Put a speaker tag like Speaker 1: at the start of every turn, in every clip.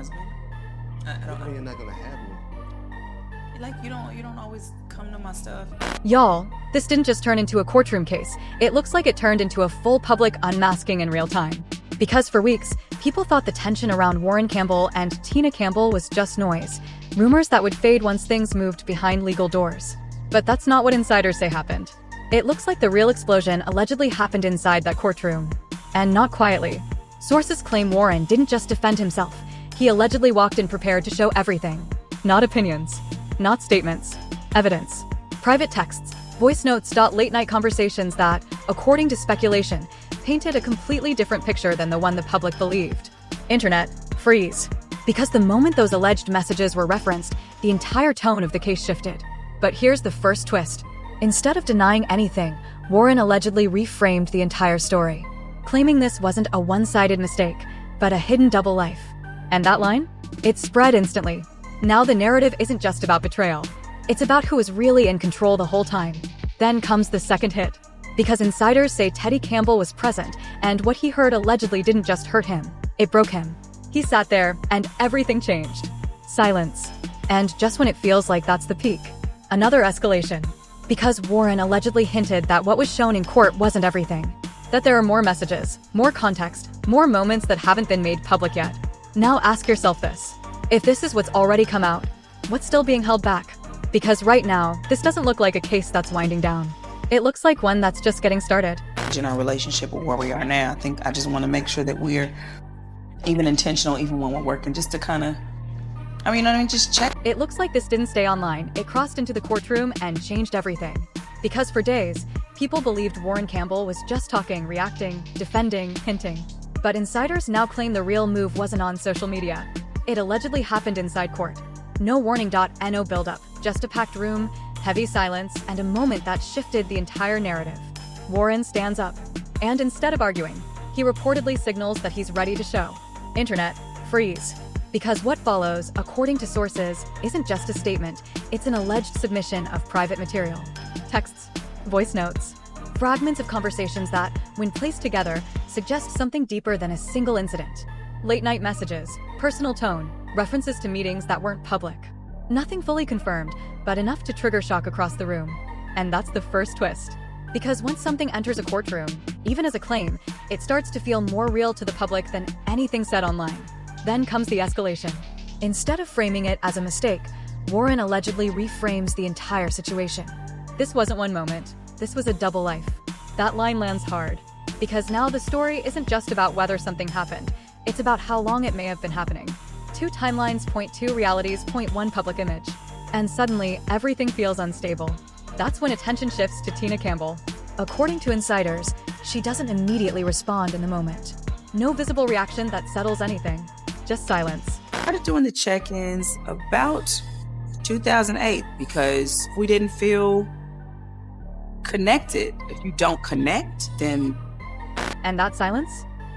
Speaker 1: husband. I don't
Speaker 2: Why
Speaker 1: know.
Speaker 2: you're not gonna have me?
Speaker 1: Like you don't always come to my stuff.
Speaker 3: Y'all, this didn't just turn into a courtroom case. It looks like it turned into a full public unmasking in real time. Because for weeks, people thought the tension around Warryn Campbell and Tina Campbell was just noise. Rumors that would fade once things moved behind legal doors. But that's not what insiders say happened. It looks like the real explosion allegedly happened inside that courtroom. And not quietly. Sources claim Warryn didn't just defend himself. He allegedly walked in prepared to show everything. Not opinions. Not statements. Evidence. Private texts. Voice notes. Late-night conversations that, according to speculation, painted a completely different picture than the one the public believed. Internet. Freeze. Because the moment those alleged messages were referenced, the entire tone of the case shifted. But here's the first twist. Instead of denying anything, Warryn allegedly reframed the entire story, claiming this wasn't a one-sided mistake, but a hidden double life. And that line? It spread instantly. Now the narrative isn't just about betrayal. It's about who was really in control the whole time. Then comes the second hit. Because insiders say Teddy Campbell was present, and what he heard allegedly didn't just hurt him, it broke him. He sat there, and everything changed. Silence. And just when it feels like that's the peak, another escalation. Because Warryn allegedly hinted that what was shown in court wasn't everything. That there are more messages, more context, more moments that haven't been made public yet. Now ask yourself this. If this is what's already come out, what's still being held back? Because right now, this doesn't look like a case that's winding down. It looks like one that's just getting started.
Speaker 1: In our relationship with where we are now, I think I just want to make sure that we're even intentional, even when we're working, just to kind of, just check.
Speaker 3: It looks like this didn't stay online. It crossed into the courtroom and changed everything. Because for days, people believed Warryn Campbell was just talking, reacting, defending, hinting. But insiders now claim the real move wasn't on social media. It allegedly happened inside court. No warning.no buildup, just a packed room, heavy silence, and a moment that shifted the entire narrative. Warryn stands up. And instead of arguing, he reportedly signals that he's ready to show. Internet, freeze. Because what follows, according to sources, isn't just a statement, it's an alleged submission of private material. Texts, voice notes, fragments of conversations that, when placed together, suggest something deeper than a single incident. Late-night messages, personal tone, references to meetings that weren't public. Nothing fully confirmed, but enough to trigger shock across the room. And that's the first twist. Because once something enters a courtroom, even as a claim, it starts to feel more real to the public than anything said online. Then comes the escalation. Instead of framing it as a mistake, Warryn allegedly reframes the entire situation. This wasn't one moment. This was a double life. That line lands hard. Because now the story isn't just about whether something happened. It's about how long it may have been happening. 2 timelines point 2 realities point 1 public image. And suddenly, everything feels unstable. That's when attention shifts to Tina Campbell. According to insiders, she doesn't immediately respond in the moment. No visible reaction that settles anything. Just silence.
Speaker 1: I started doing the check-ins about 2008 because we didn't feel connected. If you don't connect, then...
Speaker 3: And that silence?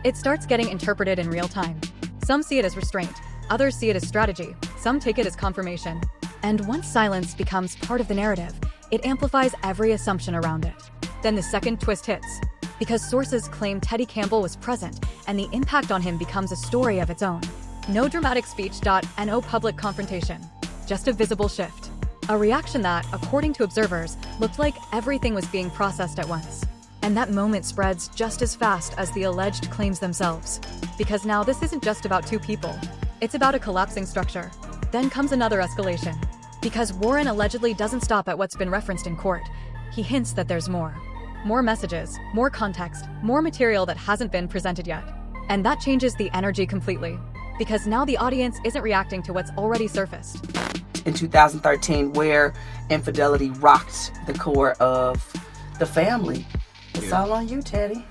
Speaker 3: It starts getting interpreted in real time. Some see it as restraint, others see it as strategy, some take it as confirmation. And once silence becomes part of the narrative, it amplifies every assumption around it. Then the second twist hits. Because sources claim Teddy Campbell was present, and the impact on him becomes a story of its own. No dramatic speech.no public confrontation. Just a visible shift. A reaction that, according to observers, looked like everything was being processed at once. And that moment spreads just as fast as the alleged claims themselves. Because now this isn't just about 2 people. It's about a collapsing structure. Then comes another escalation. Because Warryn allegedly doesn't stop at what's been referenced in court. He hints that there's more. More messages, more context, more material that hasn't been presented yet. And that changes the energy completely. Because now the audience isn't reacting to what's already surfaced.
Speaker 1: In 2013, where infidelity rocked the core of the family. It's all on you, Teddy.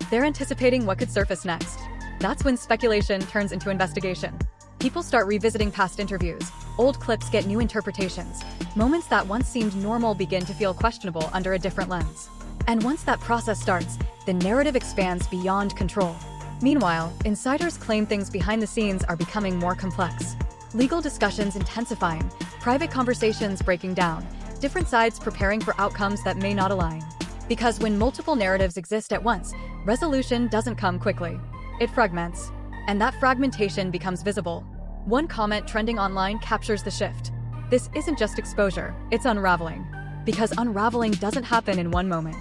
Speaker 3: They're anticipating what could surface next. That's when speculation turns into investigation. People start revisiting past interviews. Old clips get new interpretations. Moments that once seemed normal begin to feel questionable under a different lens. And once that process starts, the narrative expands beyond control. Meanwhile, insiders claim things behind the scenes are becoming more complex. Legal discussions intensifying, private conversations breaking down, different sides preparing for outcomes that may not align. Because when multiple narratives exist at once, resolution doesn't come quickly. It fragments. And that fragmentation becomes visible. One comment trending online captures the shift. This isn't just exposure, it's unraveling. Because unraveling doesn't happen in one moment.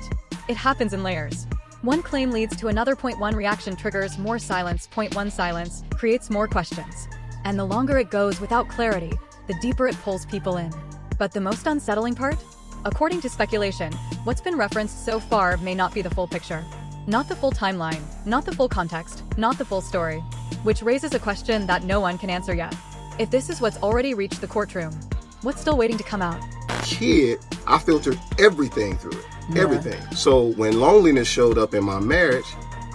Speaker 3: It happens in layers. One claim leads to another. Point one reaction triggers more silence. Point one silence creates more questions. And the longer it goes without clarity, the deeper it pulls people in. But the most unsettling part? According to speculation, what's been referenced so far may not be the full picture. Not the full timeline, not the full context, not the full story. Which raises a question that no one can answer yet. If this is what's already reached the courtroom, what's still waiting to come out?
Speaker 2: Kid, I filtered everything through it. Yeah. Everything. So when loneliness showed up in my marriage,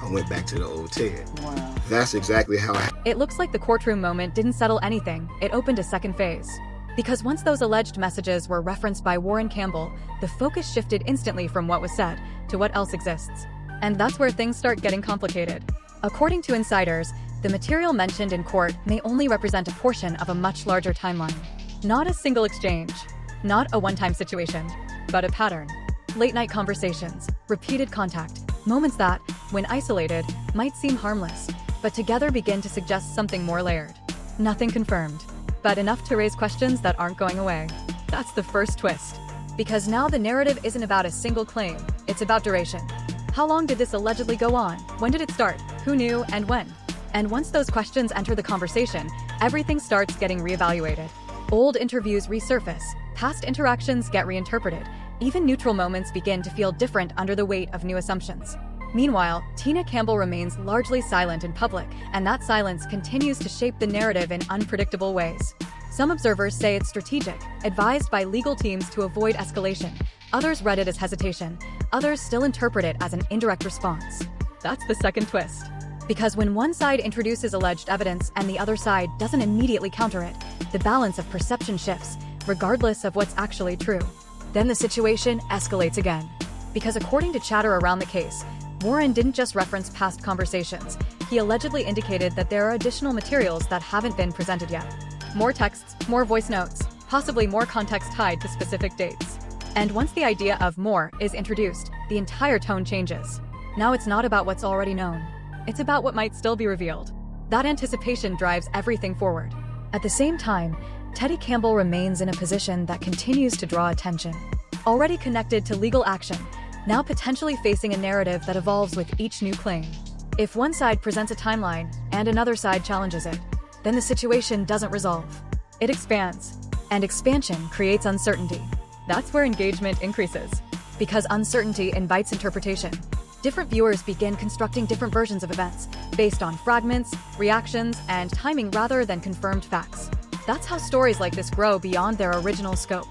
Speaker 2: I went back to the old Ted.
Speaker 1: Wow.
Speaker 2: That's exactly how
Speaker 3: It looks like the courtroom moment didn't settle anything. It opened a second phase. Because once those alleged messages were referenced by Warryn Campbell, the focus shifted instantly from what was said to what else exists. And that's where things start getting complicated. According to insiders, the material mentioned in court may only represent a portion of a much larger timeline. Not a single exchange, not a one-time situation, but a pattern. Late-night conversations, repeated contact, moments that, when isolated, might seem harmless, but together begin to suggest something more layered. Nothing confirmed, but enough to raise questions that aren't going away. That's the first twist. Because now the narrative isn't about a single claim, it's about duration. How long did this allegedly go on? When did it start? Who knew and when? And once those questions enter the conversation, everything starts getting reevaluated. Old interviews resurface, past interactions get reinterpreted, even neutral moments begin to feel different under the weight of new assumptions. Meanwhile, Tina Campbell remains largely silent in public, and that silence continues to shape the narrative in unpredictable ways. Some observers say it's strategic, advised by legal teams to avoid escalation. Others read it as hesitation. Others still interpret it as an indirect response. That's the second twist. Because when one side introduces alleged evidence and the other side doesn't immediately counter it, the balance of perception shifts, regardless of what's actually true. Then the situation escalates again. Because according to chatter around the case, Warryn didn't just reference past conversations. He allegedly indicated that there are additional materials that haven't been presented yet. More texts, more voice notes, possibly more context tied to specific dates. And once the idea of more is introduced, the entire tone changes. Now it's not about what's already known. It's about what might still be revealed. That anticipation drives everything forward. At the same time, Teddy Campbell remains in a position that continues to draw attention. Already connected to legal action, now potentially facing a narrative that evolves with each new claim. If one side presents a timeline and another side challenges it, then the situation doesn't resolve. It expands, and expansion creates uncertainty. That's where engagement increases. Because uncertainty invites interpretation. Different viewers begin constructing different versions of events, based on fragments, reactions, and timing rather than confirmed facts. That's how stories like this grow beyond their original scope.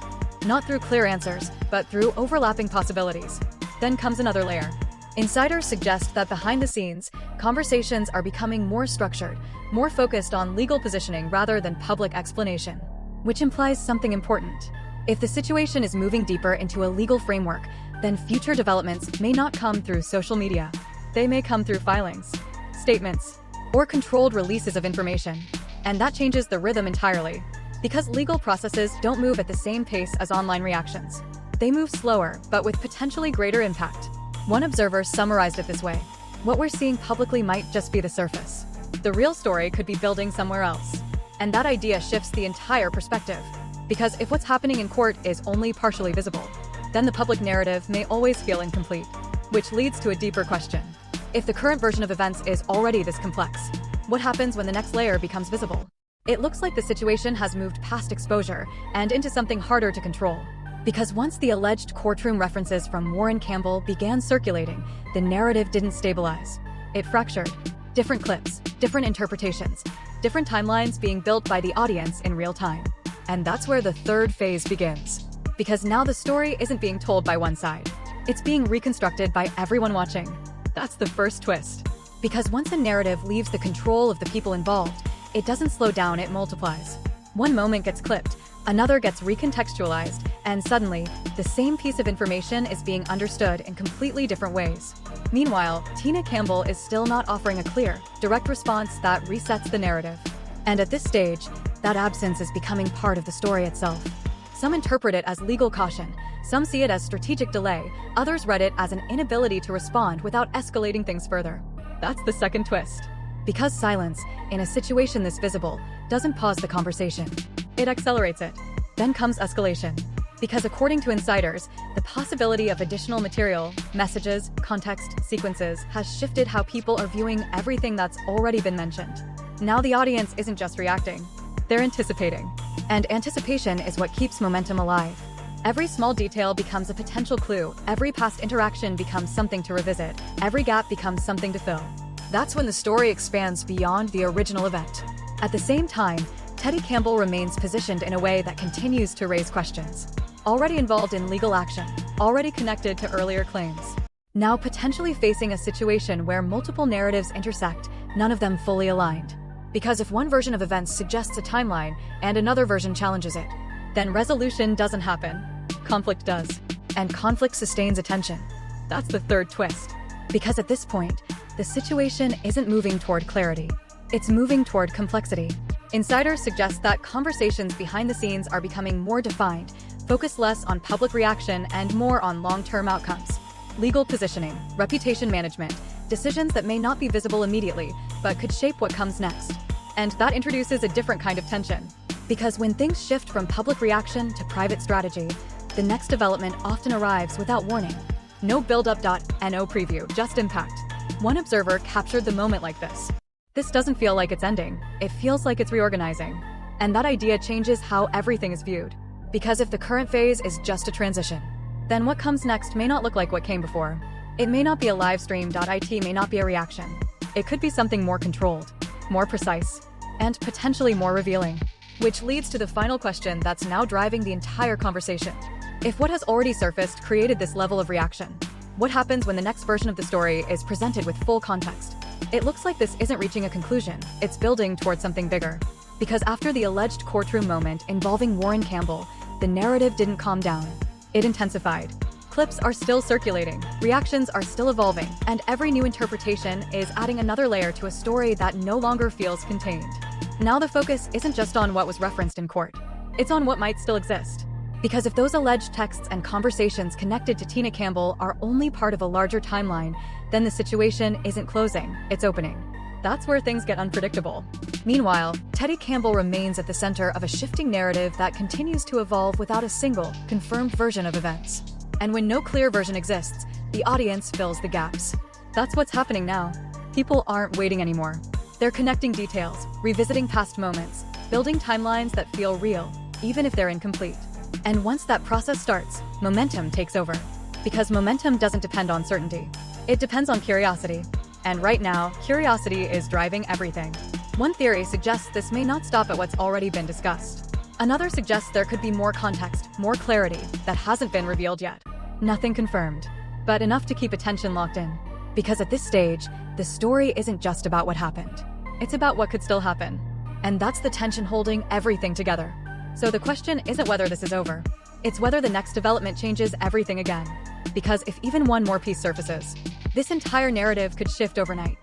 Speaker 3: Not through clear answers, but through overlapping possibilities. Then comes another layer. Insiders suggest that behind the scenes, conversations are becoming more structured, more focused on legal positioning rather than public explanation. Which implies something important. If the situation is moving deeper into a legal framework, then future developments may not come through social media. They may come through filings, statements, or controlled releases of information. And that changes the rhythm entirely. Because legal processes don't move at the same pace as online reactions. They move slower, but with potentially greater impact. One observer summarized it this way: what we're seeing publicly might just be the surface. The real story could be building somewhere else. And that idea shifts the entire perspective. Because if what's happening in court is only partially visible, then the public narrative may always feel incomplete. Which leads to a deeper question. If the current version of events is already this complex, what happens when the next layer becomes visible? It looks like the situation has moved past exposure and into something harder to control. Because once the alleged courtroom references from Warryn Campbell began circulating, the narrative didn't stabilize. It fractured. Different clips, different interpretations, different timelines being built by the audience in real time. And that's where the third phase begins. Because now the story isn't being told by one side. It's being reconstructed by everyone watching. That's the first twist. Because once a narrative leaves the control of the people involved, it doesn't slow down, it multiplies. One moment gets clipped, another gets recontextualized, and suddenly, the same piece of information is being understood in completely different ways. Meanwhile, Tina Campbell is still not offering a clear, direct response that resets the narrative. And at this stage, that absence is becoming part of the story itself. Some interpret it as legal caution, some see it as strategic delay, others read it as an inability to respond without escalating things further. That's the second twist. Because silence, in a situation this visible, doesn't pause the conversation. It accelerates it. Then comes escalation. Because according to insiders, the possibility of additional material, messages, context, sequences has shifted how people are viewing everything that's already been mentioned. Now the audience isn't just reacting, they're anticipating. And anticipation is what keeps momentum alive. Every small detail becomes a potential clue, every past interaction becomes something to revisit, every gap becomes something to fill. That's when the story expands beyond the original event. At the same time, Teddy Campbell remains positioned in a way that continues to raise questions. Already involved in legal action, already connected to earlier claims. Now potentially facing a situation where multiple narratives intersect, none of them fully aligned. Because if one version of events suggests a timeline and another version challenges it, then resolution doesn't happen. Conflict does. And conflict sustains attention. That's the third twist. Because at this point, the situation isn't moving toward clarity. It's moving toward complexity. Insiders suggest that conversations behind the scenes are becoming more defined, focus less on public reaction and more on long-term outcomes. Legal positioning, reputation management, decisions that may not be visible immediately, but could shape what comes next. And that introduces a different kind of tension. Because when things shift from public reaction to private strategy, the next development often arrives without warning. No build-up. No preview, just impact. One observer captured the moment like this. This doesn't feel like it's ending, it feels like it's reorganizing. And that idea changes how everything is viewed. Because if the current phase is just a transition, then what comes next may not look like what came before. It may not be a live stream. It may not be a reaction. It could be something more controlled, more precise, and potentially more revealing. Which leads to the final question that's now driving the entire conversation. If what has already surfaced created this level of reaction, what happens when the next version of the story is presented with full context? It looks like this isn't reaching a conclusion, it's building towards something bigger. Because after the alleged courtroom moment involving Warryn Campbell, the narrative didn't calm down. It intensified. Clips are still circulating, reactions are still evolving, and every new interpretation is adding another layer to a story that no longer feels contained. Now the focus isn't just on what was referenced in court, it's on what might still exist. Because if those alleged texts and conversations connected to Tina Campbell are only part of a larger timeline, then the situation isn't closing, it's opening. That's where things get unpredictable. Meanwhile, Teddy Campbell remains at the center of a shifting narrative that continues to evolve without a single, confirmed version of events. And when no clear version exists, the audience fills the gaps. That's what's happening now. People aren't waiting anymore. They're connecting details, revisiting past moments, building timelines that feel real, even if they're incomplete. And once that process starts, momentum takes over. Because momentum doesn't depend on certainty. It depends on curiosity. And right now, curiosity is driving everything. One theory suggests this may not stop at what's already been discussed. Another suggests there could be more context, more clarity, that hasn't been revealed yet. Nothing confirmed, but enough to keep attention locked in. Because at this stage, the story isn't just about what happened. It's about what could still happen. And that's the tension holding everything together. So the question isn't whether this is over. It's whether the next development changes everything again. Because if even one more piece surfaces, this entire narrative could shift overnight.